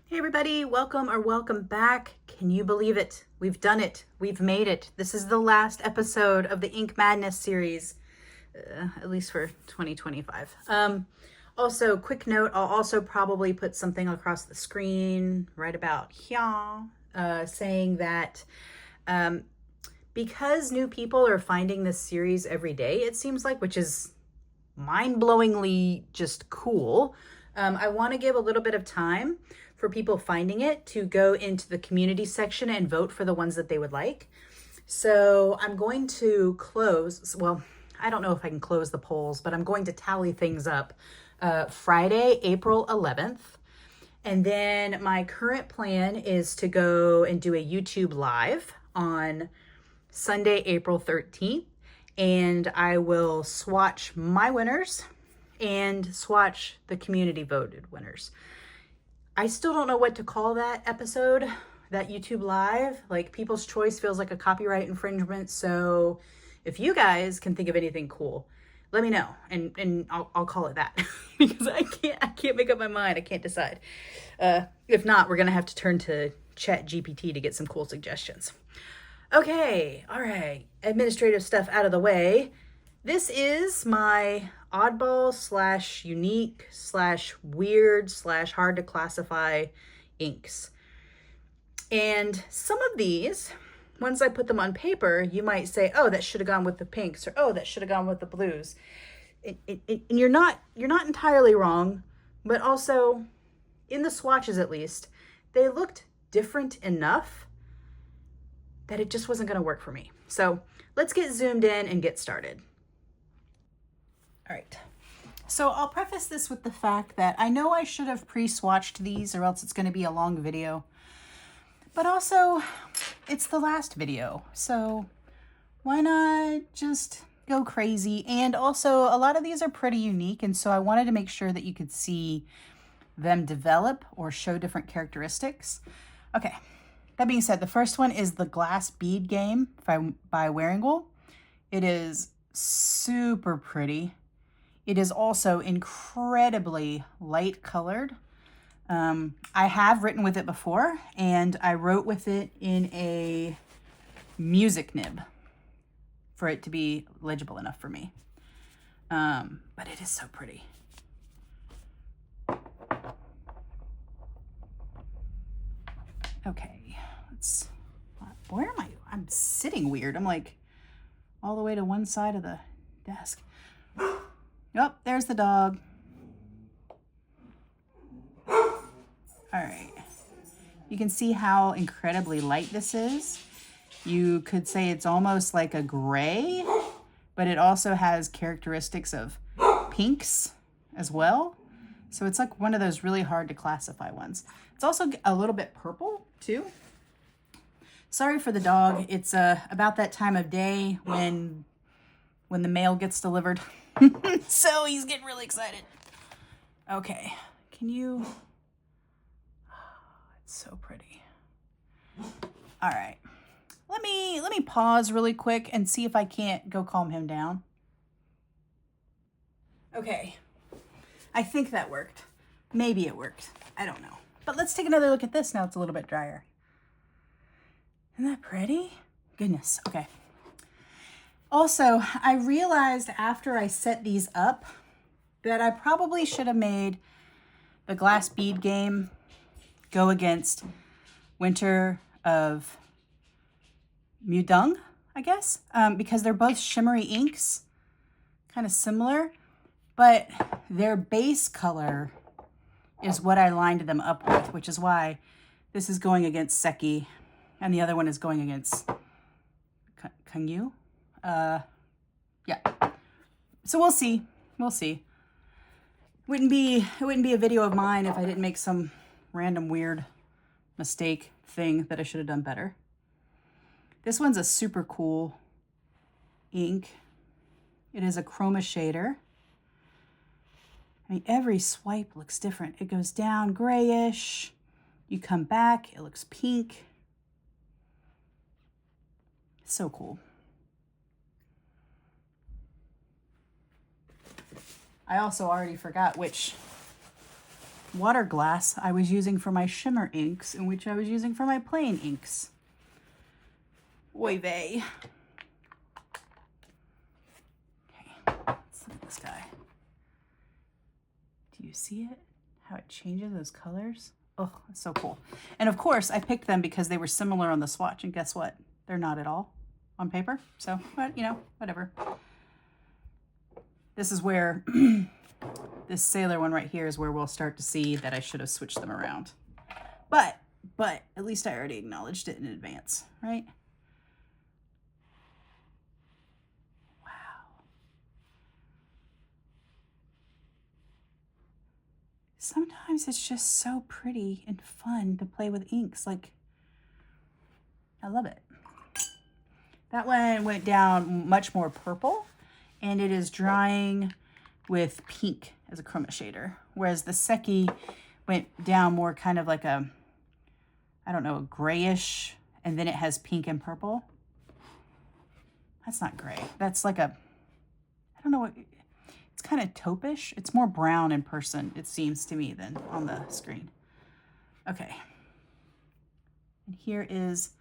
Hey everybody, welcome or welcome back. Can you believe it? We've done it. We've made it. This is the last episode of the Ink Madness series, at least for 2025. Also, quick note, I'll also probably put something across the screen right about here, saying that because new people are finding this series every day, it seems like, which is mind-blowingly just cool. I want to give a little bit of time for people finding it to go into the community section and vote for the ones that they would like. So I'm going to close, well, I don't know if I can close the polls, but I'm going to tally things up Friday, April 11th. And then my current plan is to go and do a YouTube live on Sunday, April 13th. And I will swatch my winners and swatch the community voted winners. I still don't know what to call that episode, that YouTube live. Like, People's Choice feels like a copyright infringement. So if you guys can think of anything cool, let me know, and I'll call it that because I can't make up my mind. I can't decide. If not, we're gonna have to turn to ChatGPT to get some cool suggestions. Okay, all right. Administrative stuff out of the way. This is my oddball / unique / weird / hard to classify inks. And some of these, once I put them on paper, you might say, oh, that should have gone with the pinks, or oh, that should have gone with the blues. And you're not entirely wrong, but also in the swatches at least, they looked different enough that it just wasn't going to work for me. So let's get zoomed in and get started. All right. So I'll preface this with the fact that I know I should have pre-swatched these or else it's going to be a long video. But also, it's the last video. So why not just go crazy? And also, a lot of these are pretty unique. And so I wanted to make sure that you could see them develop or show different characteristics. Okay. That being said, the first one is the Glass Bead game by Wearingeul. It is super pretty. It is also incredibly light colored. I have written with it before, and I wrote with it in a music nib for it to be legible enough for me. But it is so pretty. Okay, where am I? I'm sitting weird. I'm like all the way to one side of the desk. Oh, there's the dog. All right. You can see how incredibly light this is. You could say it's almost like a gray, but it also has characteristics of pinks as well. So it's like one of those really hard to classify ones. It's also a little bit purple too. Sorry for the dog. It's about that time of day when the mail gets delivered. So he's getting really excited. Okay, can you... Oh, it's so pretty. All right, let me pause really quick and see if I can't go calm him down. Okay, I think that worked. Maybe it worked. I don't know. But let's take another look at this now it's a little bit drier. Isn't that pretty? Goodness, okay. Also, I realized after I set these up that I probably should have made the Glass Bead game go against Winter of Mudeung, I guess, because they're both shimmery inks, kind of similar, but their base color is what I lined them up with, which is why this is going against Seki and the other one is going against Kangyou. Yeah. So we'll see. We'll see. It wouldn't be a video of mine if I didn't make some random weird mistake thing that I should have done better. This one's a super cool ink. It is a chroma shader. I mean, every swipe looks different. It goes down grayish. You come back, it looks pink. So cool. I also already forgot which water glass I was using for my shimmer inks and which I was using for my plain inks. Oy vey. Okay, let's look at this guy. Do you see it? How it changes those colors? Oh, it's so cool. And of course, I picked them because they were similar on the swatch. And guess what? They're not at all on paper. So, but, you know, whatever. This is where this sailor one right here is where we'll start to see that I should have switched them around. But at least I already acknowledged it in advance, right? Sometimes it's just so pretty and fun to play with inks. Like, I love it. That one went down much more purple, and it is drying with pink as a chroma shader. Whereas the Seki went down more kind of like a, I don't know, a grayish, and then it has pink and purple. That's not gray. That's like a, I don't know what, it's kind of taupe-ish. It's more brown in person, it seems to me, than on the screen. Okay. And here is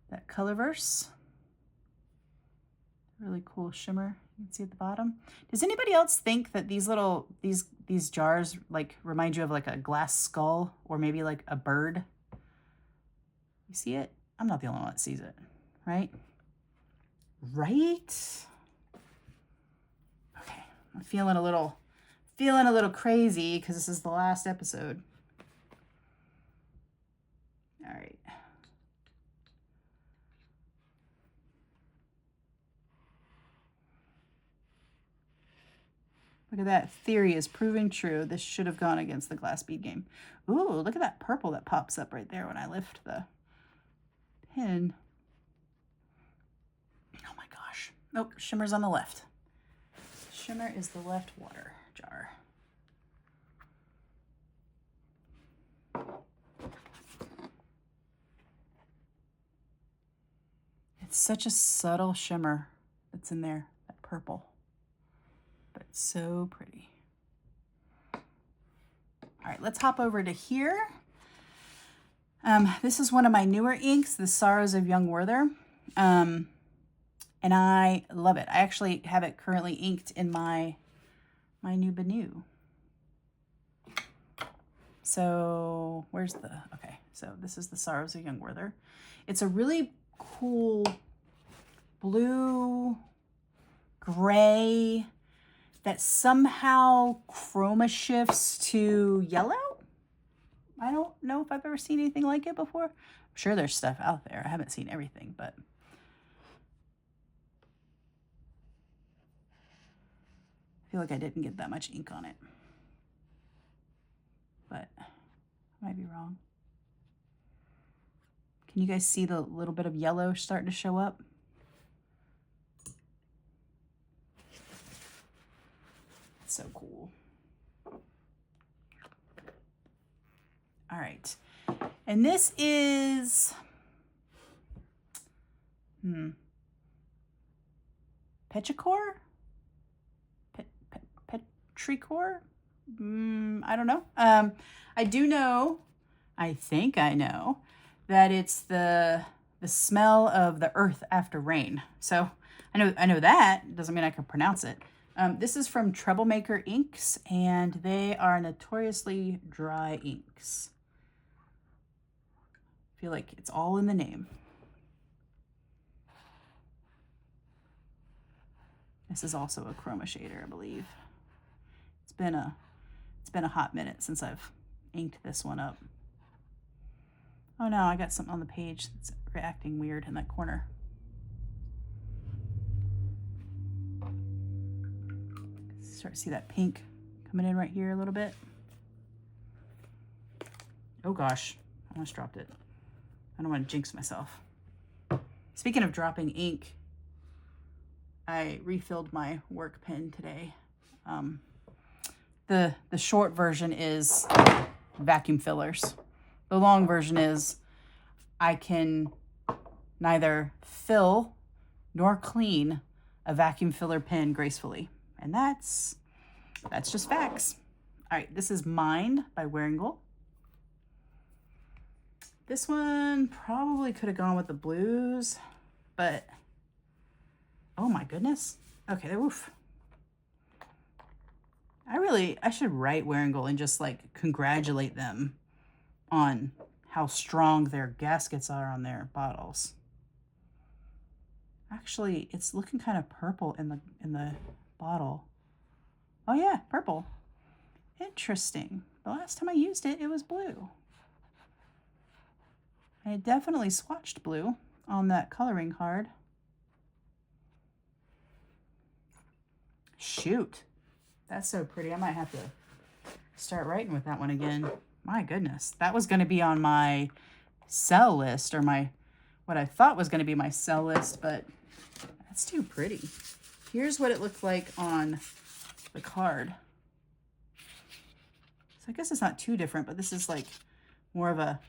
that Colorverse. Really cool shimmer you can see at the bottom. Does anybody else think that these little, these jars like remind you of like a glass skull or maybe like a bird? You see it? I'm not the only one that sees it, right? Right? Okay, I'm feeling a little crazy because this is the last episode. All right. Look at that. Theory is proving true. This should have gone against the glass bead game. Ooh, look at that purple that pops up right there when I lift the pin. Oh my gosh. Nope, shimmer's on the left. Shimmer is the left water jar. It's such a subtle shimmer that's in there, that purple. But it's so pretty. All right, let's hop over to here. This is one of my newer inks, The Sorrows of Young Werther. And I love it. I actually have it currently inked in my new Benu. So where's the, okay, so this is The Sorrows of Young Werther. It's a really cool blue, gray, that somehow chroma shifts to yellow. I don't know if I've ever seen anything like it before. I'm sure there's stuff out there. I haven't seen everything, but I feel like I didn't get that much ink on it. But I might be wrong. Can you guys see the little bit of yellow starting to show up? So cool. All right. And this is Petrichor? Petrichor? I don't know. I do know, I think I know, that it's the smell of the earth after rain. So I know that. Doesn't mean I can pronounce it. This is from Troublemaker inks, and they are notoriously dry inks. I feel like it's all in the name. This is also a chroma shader, I believe. It's been a hot minute since I've inked this one up. Oh no, I got something on the page that's reacting weird in that corner. Start to see that pink coming in right here a little bit. Oh gosh, I almost dropped it. I don't want to jinx myself. Speaking of dropping ink, I refilled my work pen today. The short version is vacuum fillers. The long version is I can neither fill nor clean a vacuum filler pen gracefully. And that's just facts. All right, this is Mind by Wearingeul. This one probably could have gone with the blues, but oh my goodness. Okay, oof. I should write Wearingeul and just like congratulate them on how strong their gaskets are on their bottles. Actually, it's looking kind of purple in the bottle. Oh yeah, purple. Interesting. The last time I used it, it was blue. I definitely swatched blue on that coloring card. Shoot. That's so pretty. I might have to start writing with that one again. My goodness. That was going to be on my sell list, or what I thought was going to be my sell list, but that's too pretty. Here's what it looked like on the card. So I guess it's not too different, but this is like more of a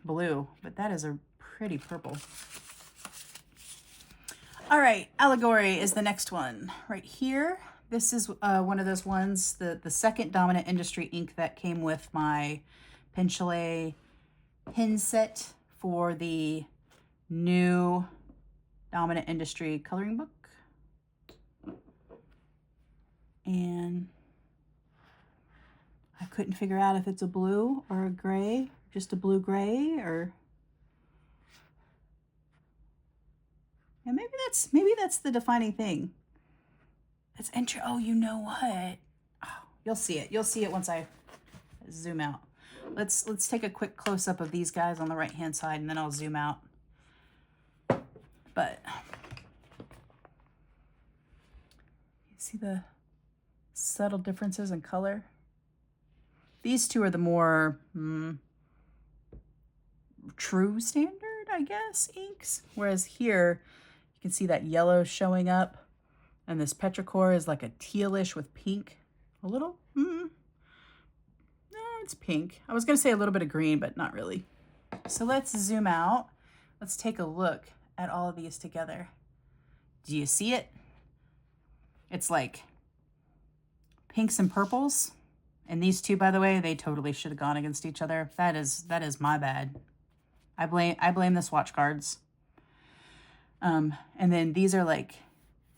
blue, but that is a pretty purple. All right, Allegory is the next one right here. This is one of those ones, the second Dominant Industry ink that came with my Pencil pin set for the new Dominant Industry coloring book. And I couldn't figure out if it's a blue or a gray, just a blue-gray, or... And maybe that's the defining thing. It's oh, you know what? Oh, you'll see it. You'll see it once I zoom out. Let's take a quick close-up of these guys on the right-hand side, and then I'll zoom out. But you see the subtle differences in color? These two are the more true standard, I guess, inks. Whereas here, you can see that yellow showing up. And this Petrichor is like a tealish with pink. A little? No, it's pink. I was going to say a little bit of green, but not really. So let's zoom out. Let's take a look at all of these together. Do you see it? It's like pinks and purples. And these two, by the way, they totally should have gone against each other. That is my bad. I blame the swatch cards. And then these are like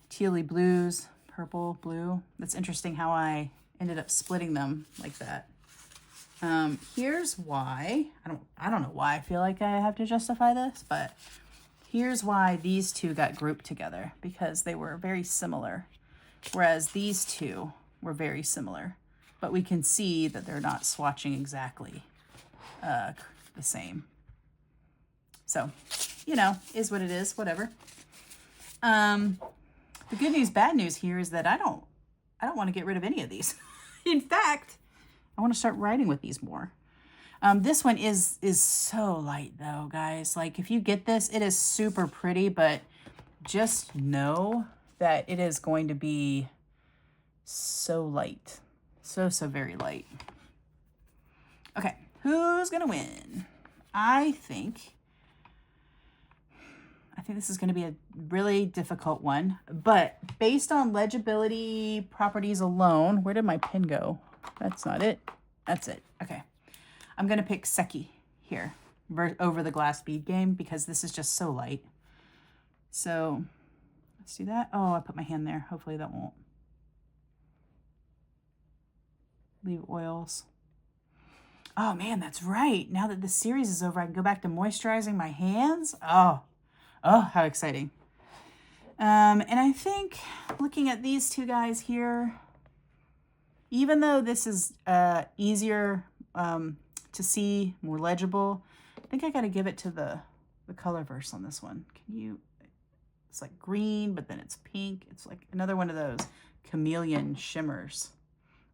tealy blues, purple, blue. That's interesting how I ended up splitting them like that. Here's why. I don't know why I feel like I have to justify this, but here's why these two got grouped together, because they were very similar, whereas these two were very similar. But we can see that they're not swatching exactly the same. So, you know, is what it is, whatever. The good news, bad news here is that I don't want to get rid of any of these. In fact, I want to start writing with these more. This one is so light though, guys. Like if you get this, it is super pretty, but just know that it is going to be so light. So very light. Okay, who's gonna win? I think this is going to be a really difficult one, but based on legibility properties alone, where did my pen go? That's not it. That's it. Okay. I'm going to pick Seki here over the glass bead game because this is just so light. So let's do that. Oh, I put my hand there. Hopefully that won't leave oils. Oh man, that's right. Now that the series is over, I can go back to moisturizing my hands. Oh, how exciting. And I think looking at these two guys here, even though this is easier to see, more legible, I think I got to give it to the Colorverse on this one. It's like green, but then it's pink. It's like another one of those chameleon shimmers,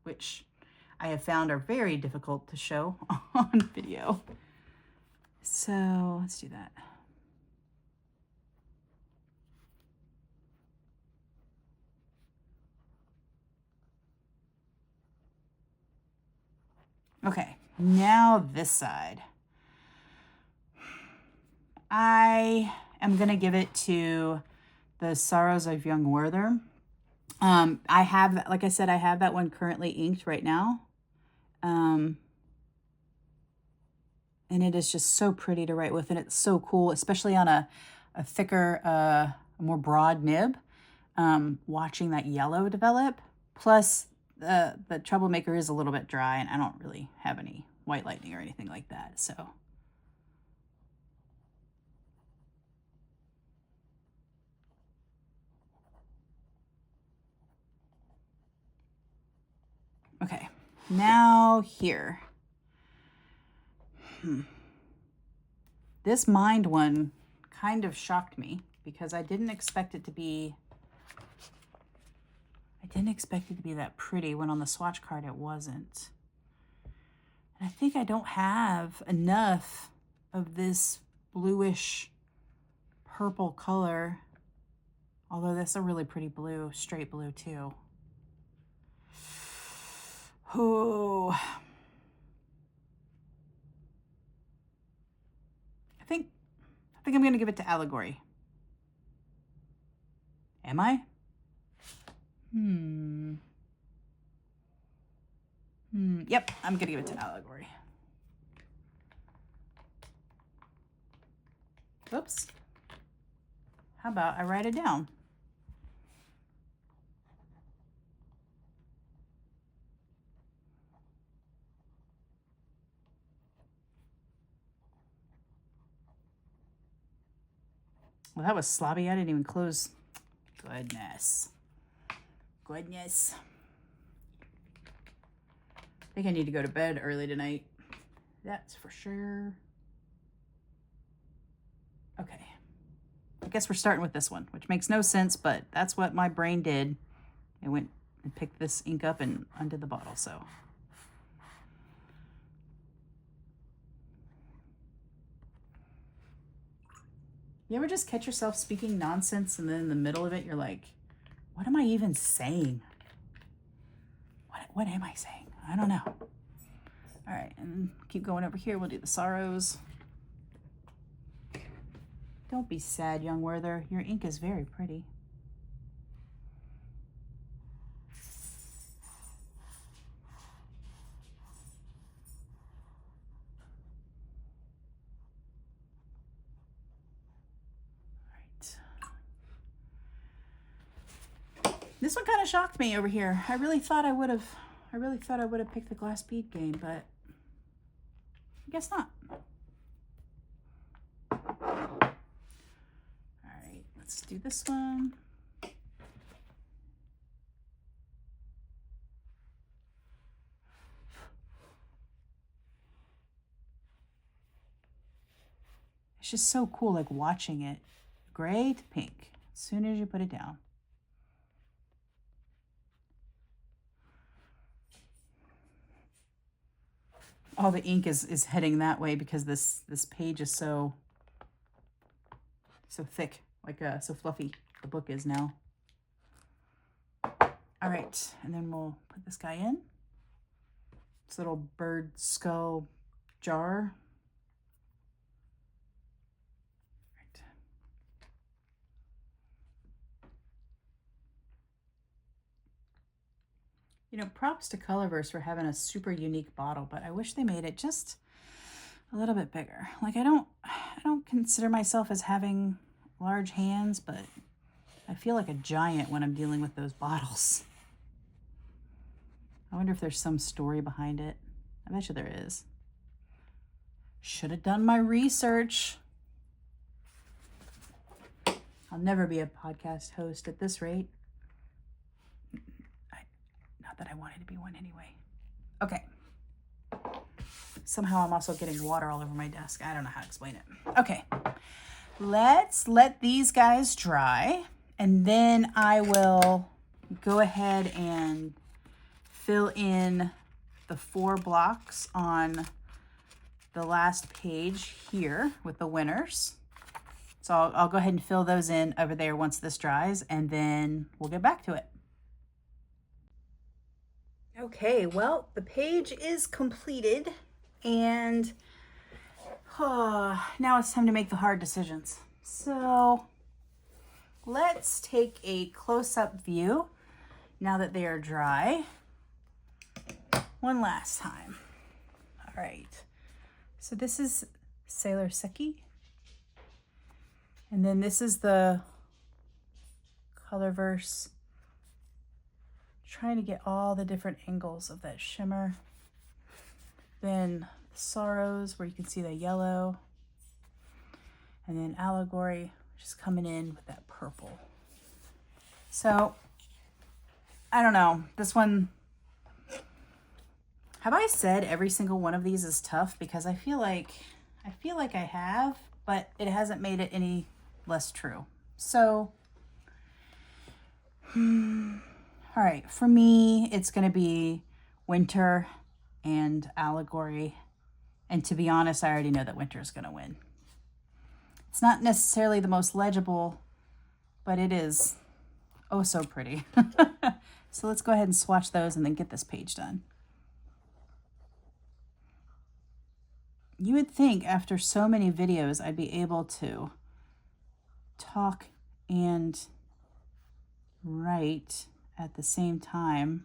which I have found are very difficult to show on video. So let's do that. Okay, now this side. I am going to give it to the Sorrows of Young Werther. I have, like I said, I have that one currently inked right now. And it is just so pretty to write with, and it's so cool, especially on a thicker, a more broad nib. Watching that yellow develop. Plus, the Troublemaker is a little bit dry, and I don't really have any white lightning or anything like that, so. Okay, now here. This mind one kind of shocked me because I didn't expect it to be that pretty when on the swatch card it wasn't. And I think I don't have enough of this bluish purple color, although that's a really pretty blue, straight blue too. Oh, I think I'm going to give it to Allegory. Am I? Yep, I'm going to give it to Allegory. Whoops. How about I write it down? Well, that was sloppy. I didn't even close. Goodness. Goodness. I think I need to go to bed early tonight. That's for sure. Okay. I guess we're starting with this one, which makes no sense, but that's what my brain did. It went and picked this ink up and undid the bottle, so. You ever just catch yourself speaking nonsense and then in the middle of it, you're like, what am I even saying? What am I saying? I don't know. All right, and keep going over here. We'll do the sorrows. Don't be sad, young Werther. Your ink is very pretty. This one kind of shocked me over here. I really thought I would have picked the glass bead game, but I guess not. All right, let's do this one. It's just so cool, like watching it. Gray to pink, as soon as you put it down. All the ink is heading that way because this page is so thick, like so fluffy the book is now. All right, and then we'll put this guy in. This little bird skull jar. Right. You know, props to Colorverse for having a super unique bottle, but I wish they made it just a little bit bigger. Like I don't consider myself as having large hands, but I feel like a giant when I'm dealing with those bottles. I wonder if there's some story behind it. I bet you there is. Should have done my research. I'll never be a podcast host at this rate. Not that I wanted to be one anyway. Okay. Somehow I'm also getting water all over my desk. I don't know how to explain it. Okay. Let's let these guys dry, and then I will go ahead and fill in the 4 blocks on the last page here with the winners. So I'll go ahead and fill those in over there once this dries, and then we'll get back to it. Okay, well, the page is completed, and now it's time to make the hard decisions. So let's take a close-up view now that they are dry. one last time. All right. So this is Sailor Seki. And then this is the Colorverse. Trying to get all the different angles of that shimmer. Then Sorrows, where you can see the yellow. And then Allegory, just coming in with that purple. So, I don't know. This one, have I said every single one of these is tough? Because I feel like I have, but it hasn't made it any less true. So, all right, for me, it's going to be Winter and Allegory. And to be honest, I already know that Winter is going to win. It's not necessarily the most legible, but it is oh so pretty. So let's go ahead and swatch those and then get this page done. You would think after so many videos I'd be able to talk and write at the same time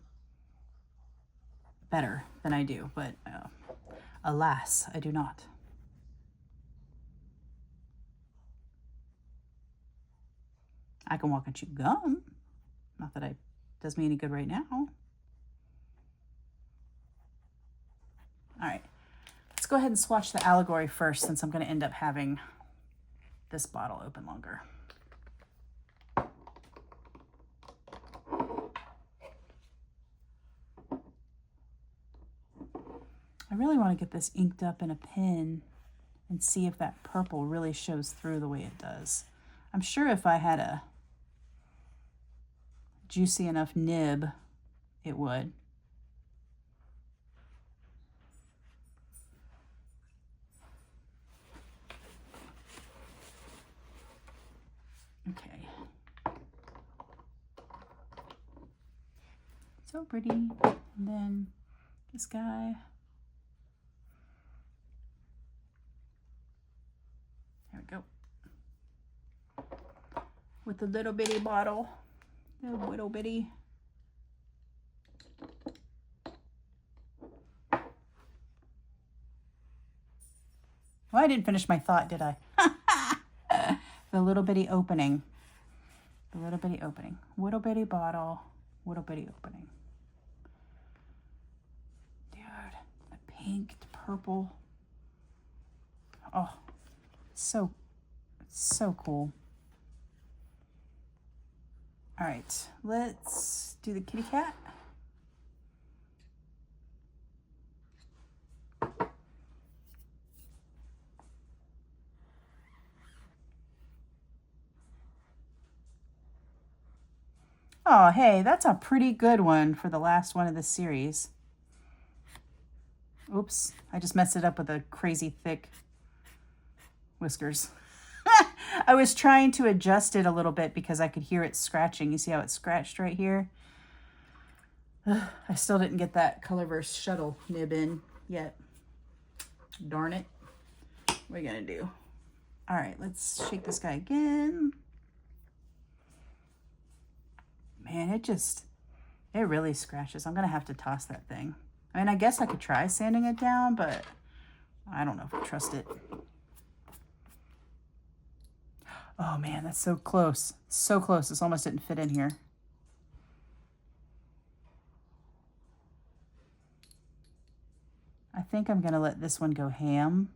better than I do, but alas, I do not. I can walk and chew gum. Not that it does me any good right now. All right, let's go ahead and swatch the Allegory first, since I'm going to end up having this bottle open longer. I really want to get this inked up in a pen and see if that purple really shows through the way it does. I'm sure if I had a juicy enough nib, it would. Okay. So pretty. And then this guy. There we go. With the little bitty bottle. The little bitty. Well, I didn't finish my thought, did I? The little bitty opening. The little bitty opening. Little bitty bottle. Little bitty opening. Dude, the pink, the purple. Oh, so cool. All right, let's do the kitty cat. Oh, hey, that's a pretty good one for the last one of this series. Oops, I just messed it up with a crazy thick whiskers. I was trying to adjust it a little bit because I could hear it scratching. You see how it's scratched right here? I still didn't get that Colorverse shuttle nib in yet. Darn it. What are you going to do? All right, let's shake this guy again. Man, it really scratches. I'm going to have to toss that thing. I mean, I guess I could try sanding it down, but I don't know if I trust it. Oh man, that's so close. So close. This almost didn't fit in here. I think I'm going to let this one go ham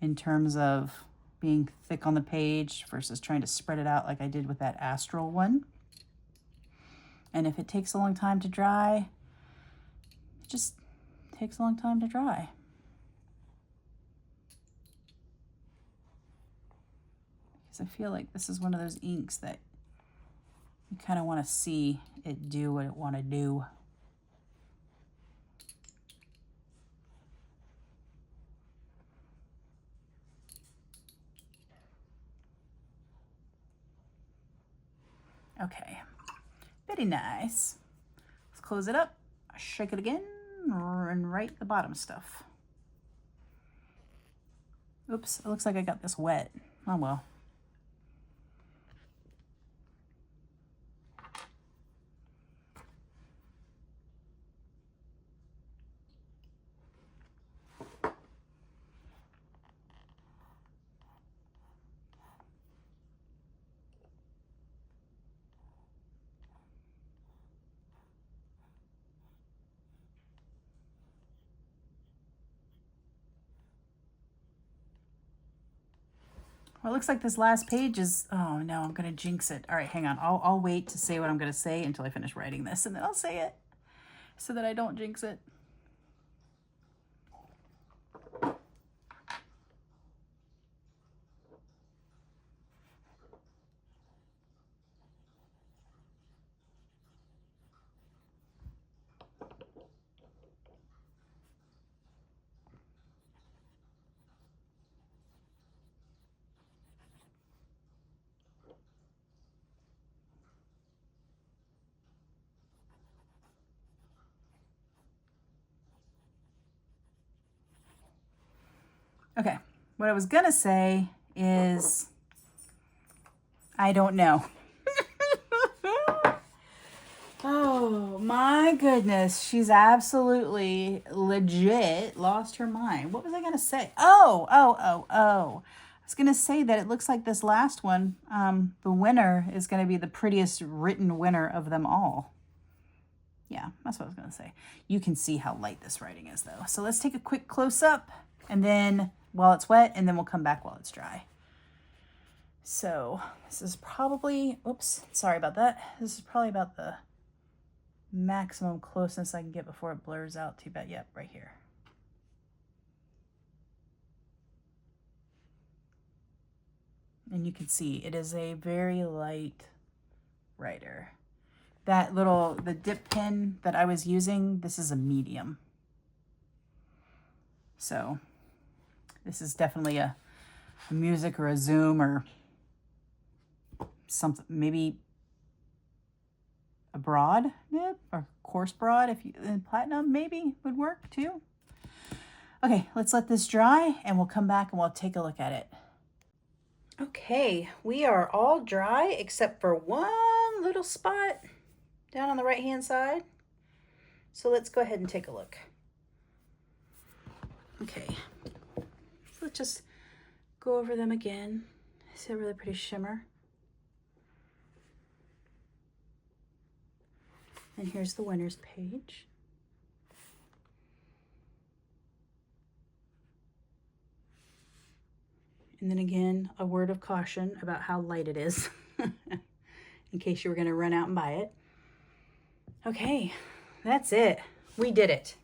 in terms of being thick on the page versus trying to spread it out like I did with that Astral one. And if it takes a long time to dry, it just takes a long time to dry. Because I feel like this is one of those inks that you kind of want to see it do what it want to do. Okay, very nice. Let's close it up, shake it again, and write the bottom stuff. Oops, it looks like I got this wet. Oh well. Well, it looks like this last page is, oh no, I'm going to jinx it. All right, hang on. I'll wait to say what I'm going to say until I finish writing this, and then I'll say it so that I don't jinx it. Okay, what I was gonna say is, I don't know. Oh my goodness, she's absolutely legit lost her mind. What was I gonna say? Oh. I was gonna say that it looks like this last one, the winner is gonna be the prettiest written winner of them all. Yeah, that's what I was gonna say. You can see how light this writing is though. So let's take a quick close up, and then while it's wet, and then we'll come back while it's dry. So this is probably, oops, sorry about that. This is probably about the maximum closeness I can get before it blurs out too bad. Yep, right here. And you can see it is a very light writer. That little, the dip pen that I was using, this is a medium. So this is definitely a music or a zoom or something, maybe a broad nib or coarse broad, if you, in platinum maybe would work too. Okay, let's let this dry and we'll come back and we'll take a look at it. Okay, we are all dry except for one little spot down on the right hand side. So let's go ahead and take a look. Okay, so let's just go over them again. It's a really pretty shimmer. And here's the winner's page. And then again, a word of caution about how light it is in case you were going to run out and buy it. Okay, that's it. We did it.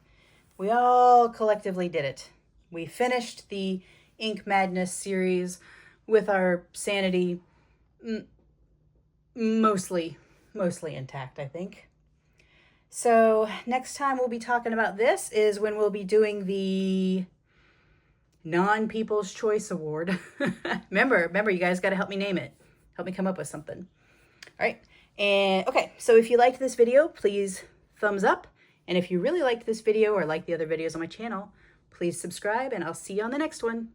We all collectively did it. We finished the Ink Madness series with our sanity mostly intact, I think. So next time we'll be talking about this is when we'll be doing the non-People's Choice Award. remember, you guys got to help me name it. Help me come up with something. All right. And okay, so if you liked this video, please thumbs up. And if you really liked this video or like the other videos on my channel, please subscribe, and I'll see you on the next one.